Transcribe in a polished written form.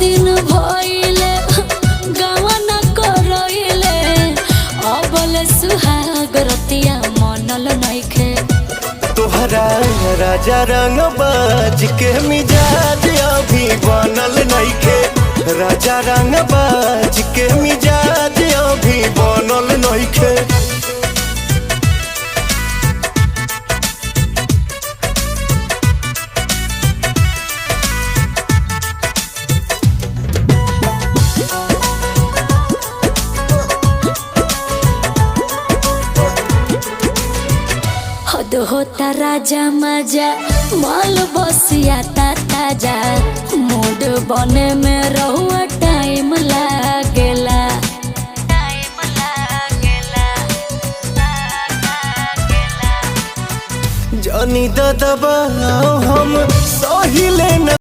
दिन भइले गावा न करइले अबल सुहाग रतिया मनल नइखे। तोहरा राजा रंग बाज के मिजाज अभी बनल नइखे। राजा रंग बाज के मिजाज अभी बनल नइखे। हद होता राजा मजा माल बसिया ताजा मूड बने में रहुआ टाइम लागेला। जानी दादा हम सही ले न